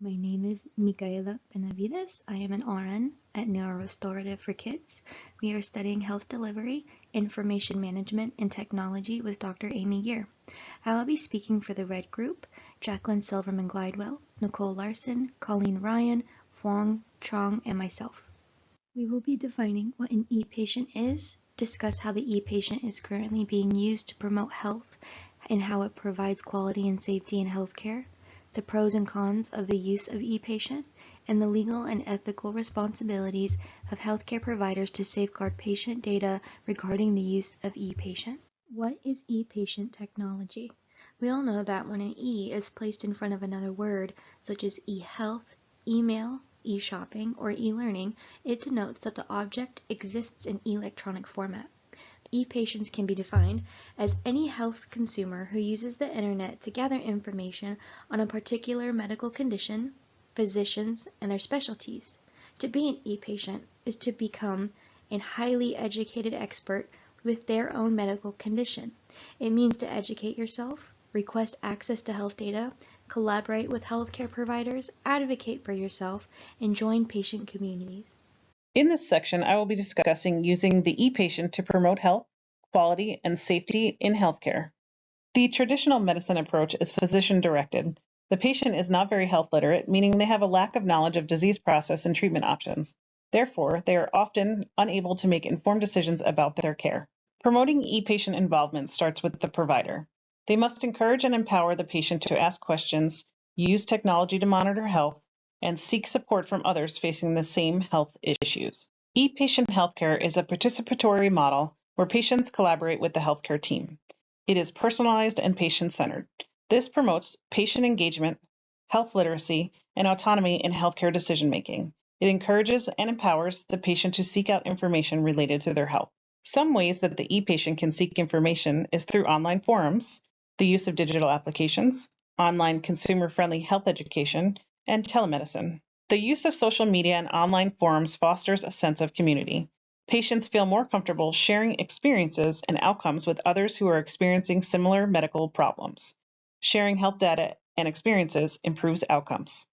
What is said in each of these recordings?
My name is Micaela Benavides. I am an RN at Neurorestorative for Kids. We are studying health delivery, information management, and technology with Dr. Amy Gear. I will be speaking for the Red Group, Jacqueline Silverman Glidewell, Nicole Larson, Colleen Ryan, Huang Chong, and myself. We will be defining what an e-patient is, discuss how the e-patient is currently being used to promote health and how it provides quality and safety in healthcare, the pros and cons of the use of e-patient, and the legal and ethical responsibilities of healthcare providers to safeguard patient data regarding the use of e-patient. What is e-patient technology? We all know that when an E is placed in front of another word, such as e-health, email, e-shopping, or e-learning, it denotes that the object exists in electronic format. E-patients can be defined as any health consumer who uses the internet to gather information on a particular medical condition, physicians, and their specialties. To be an e-patient is to become a highly educated expert with their own medical condition. It means to educate yourself, request access to health data, collaborate with healthcare providers, advocate for yourself, and join patient communities. In this section, I will be discussing using the e-patient to promote health, quality, and safety in healthcare. The traditional medicine approach is physician-directed. The patient is not very health literate, meaning they have a lack of knowledge of disease process and treatment options. Therefore, they are often unable to make informed decisions about their care. Promoting e-patient involvement starts with the provider. They must encourage and empower the patient to ask questions, use technology to monitor health, and seek support from others facing the same health issues. E-patient healthcare is a participatory model where patients collaborate with the healthcare team. It is personalized and patient-centered. This promotes patient engagement, health literacy, and autonomy in healthcare decision-making. It encourages and empowers the patient to seek out information related to their health. Some ways that the e-patient can seek information is through online forums, the use of digital applications, online consumer-friendly health education, and telemedicine. The use of social media and online forums fosters a sense of community. Patients feel more comfortable sharing experiences and outcomes with others who are experiencing similar medical problems. Sharing health data and experiences improves outcomes.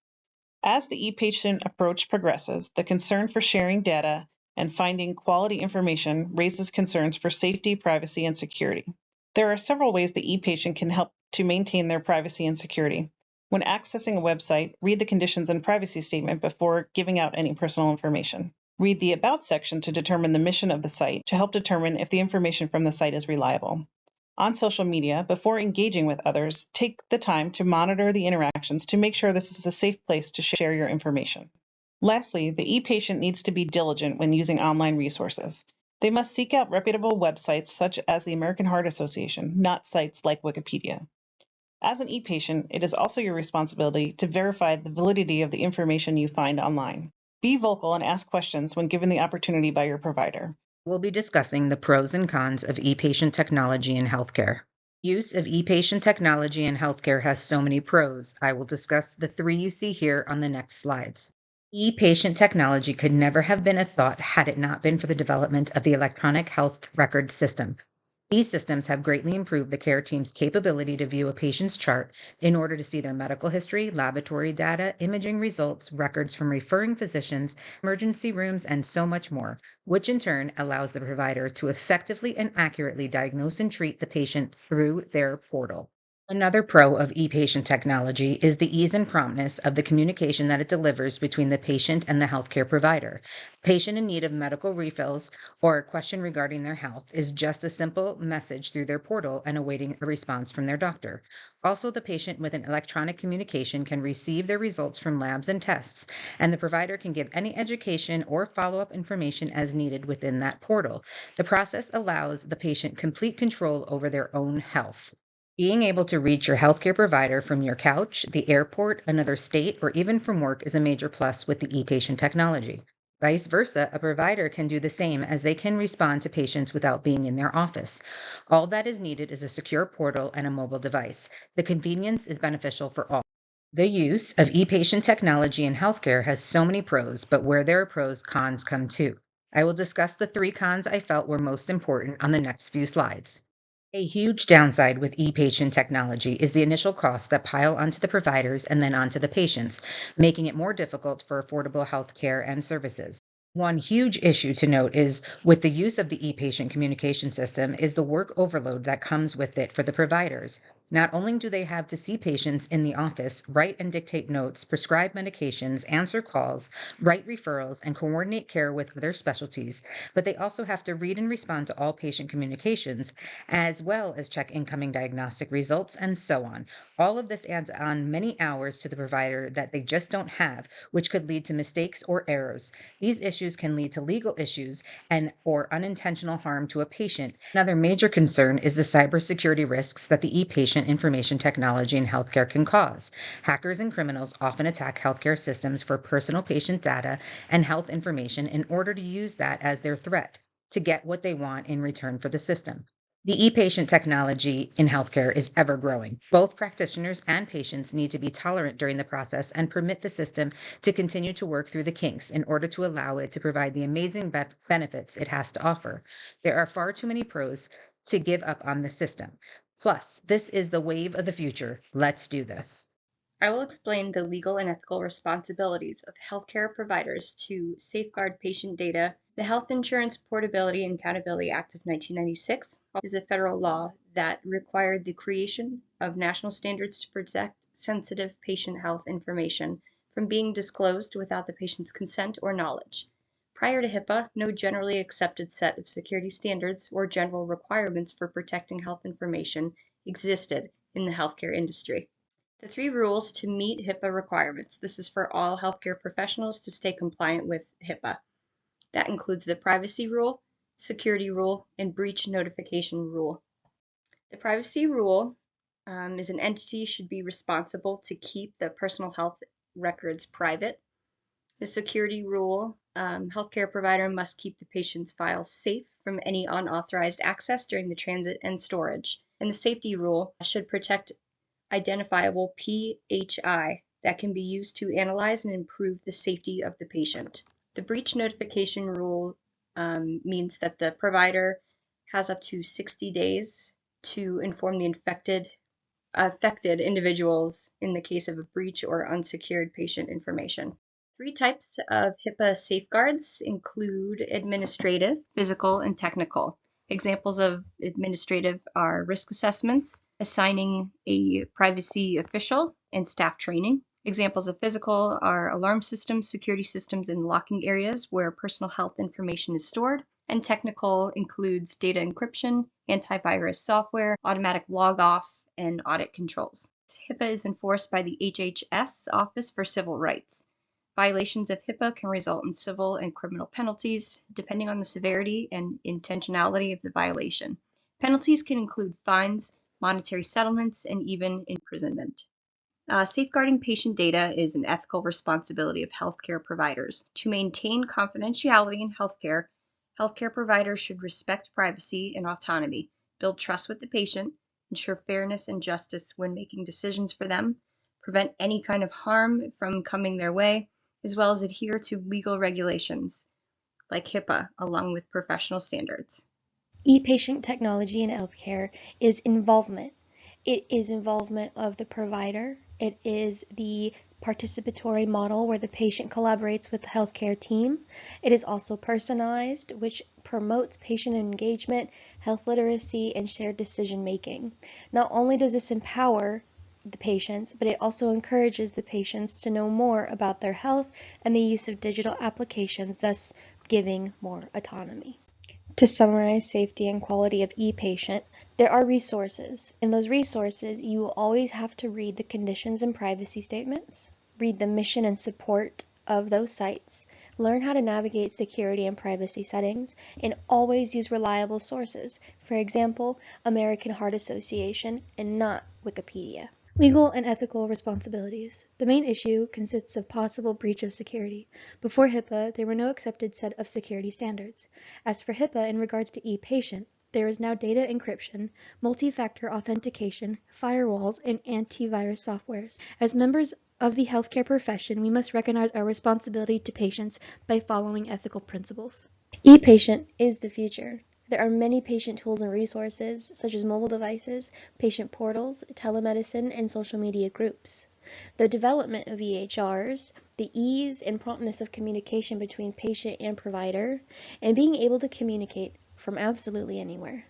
As the e-patient approach progresses, the concern for sharing data and finding quality information raises concerns for safety, privacy, and security. There are several ways the e-patient can help to maintain their privacy and security. When accessing a website, read the conditions and privacy statement before giving out any personal information. Read the About section to determine the mission of the site to help determine if the information from the site is reliable. On social media, before engaging with others, take the time to monitor the interactions to make sure this is a safe place to share your information. Lastly, the e-patient needs to be diligent when using online resources. They must seek out reputable websites such as the American Heart Association, not sites like Wikipedia. As an e-patient, it is also your responsibility to verify the validity of the information you find online. Be vocal and ask questions when given the opportunity by your provider. We'll be discussing the pros and cons of e-patient technology in healthcare. Use of e-patient technology in healthcare has so many pros. I will discuss the 3 you see here on the next slides. E-patient technology could never have been a thought had it not been for the development of the electronic health record system. These systems have greatly improved the care team's capability to view a patient's chart in order to see their medical history, laboratory data, imaging results, records from referring physicians, emergency rooms, and so much more, which in turn allows the provider to effectively and accurately diagnose and treat the patient through their portal. Another pro of e-patient technology is the ease and promptness of the communication that it delivers between the patient and the healthcare provider. A patient in need of medical refills or a question regarding their health is just a simple message through their portal and awaiting a response from their doctor. Also, the patient with an electronic communication can receive their results from labs and tests, and the provider can give any education or follow-up information as needed within that portal. The process allows the patient complete control over their own health. Being able to reach your healthcare provider from your couch, the airport, another state, or even from work is a major plus with the e-patient technology. Vice versa, a provider can do the same as they can respond to patients without being in their office. All that is needed is a secure portal and a mobile device. The convenience is beneficial for all. The use of e-patient technology in healthcare has so many pros, but where there are pros, cons come too. I will discuss the 3 cons I felt were most important on the next few slides. A huge downside with e-patient technology is the initial costs that pile onto the providers and then onto the patients, making it more difficult for affordable health care and services. One huge issue to note is with the use of the e-patient communication system is the work overload that comes with it for the providers. Not only do they have to see patients in the office, write and dictate notes, prescribe medications, answer calls, write referrals, and coordinate care with their specialties, but they also have to read and respond to all patient communications, as well as check incoming diagnostic results, and so on. All of this adds on many hours to the provider that they just don't have, which could lead to mistakes or errors. These issues can lead to legal issues and or unintentional harm to a patient. Another major concern is the cybersecurity risks that the e-patient information technology in healthcare can cause. Hackers and criminals often attack healthcare systems for personal patient data and health information in order to use that as their threat to get what they want in return for the system. The e-patient technology in healthcare is ever growing. Both practitioners and patients need to be tolerant during the process and permit the system to continue to work through the kinks in order to allow it to provide the amazing benefits it has to offer. There are far too many pros to give up on the system. Plus, this is the wave of the future. Let's do this. I will explain the legal and ethical responsibilities of healthcare providers to safeguard patient data. The Health Insurance Portability and Accountability Act of 1996 is a federal law that required the creation of national standards to protect sensitive patient health information from being disclosed without the patient's consent or knowledge. Prior to HIPAA, no generally accepted set of security standards or general requirements for protecting health information existed in the healthcare industry. The 3 rules to meet HIPAA requirements. This is for all healthcare professionals to stay compliant with HIPAA. That includes the privacy rule, security rule, and breach notification rule. The privacy rule is an entity should be responsible to keep the personal health records private. The security rule, healthcare provider must keep the patient's files safe from any unauthorized access during the transit and storage. And the safety rule should protect identifiable PHI that can be used to analyze and improve the safety of the patient. The breach notification rule means that the provider has up to 60 days to inform the affected individuals in the case of a breach or unsecured patient information. 3 types of HIPAA safeguards include administrative, physical, and technical. Examples of administrative are risk assessments, assigning a privacy official, and staff training. Examples of physical are alarm systems, security systems, and locking areas where personal health information is stored. And technical includes data encryption, antivirus software, automatic log off, and audit controls. HIPAA is enforced by the HHS Office for Civil Rights. Violations of HIPAA can result in civil and criminal penalties, depending on the severity and intentionality of the violation. Penalties can include fines, monetary settlements, and even imprisonment. Safeguarding patient data is an ethical responsibility of healthcare providers. To maintain confidentiality in healthcare, healthcare providers should respect privacy and autonomy, build trust with the patient, ensure fairness and justice when making decisions for them, prevent any kind of harm from coming their way, as well as adhere to legal regulations like HIPAA, along with professional standards. E-patient technology in healthcare is involvement. It is involvement of the provider. It is the participatory model where the patient collaborates with the healthcare team. It is also personalized, which promotes patient engagement, health literacy, and shared decision making. Not only does this empower the patients, but it also encourages the patients to know more about their health and the use of digital applications, thus giving more autonomy. To summarize safety and quality of e-patient, there are resources. In those resources, you will always have to read the conditions and privacy statements, read the mission and support of those sites, learn how to navigate security and privacy settings, and always use reliable sources. For example, American Heart Association and not Wikipedia. Legal and ethical responsibilities. The main issue consists of possible breach of security. Before HIPAA, there were no accepted set of security standards. As for HIPAA in regards to e-patient, there is now data encryption, multi-factor authentication, firewalls, and antivirus softwares. As members of the healthcare profession, we must recognize our responsibility to patients by following ethical principles. E-patient is the future. There are many patient tools and resources, such as mobile devices, patient portals, telemedicine, and social media groups. The development of EHRs, the ease and promptness of communication between patient and provider, and being able to communicate from absolutely anywhere.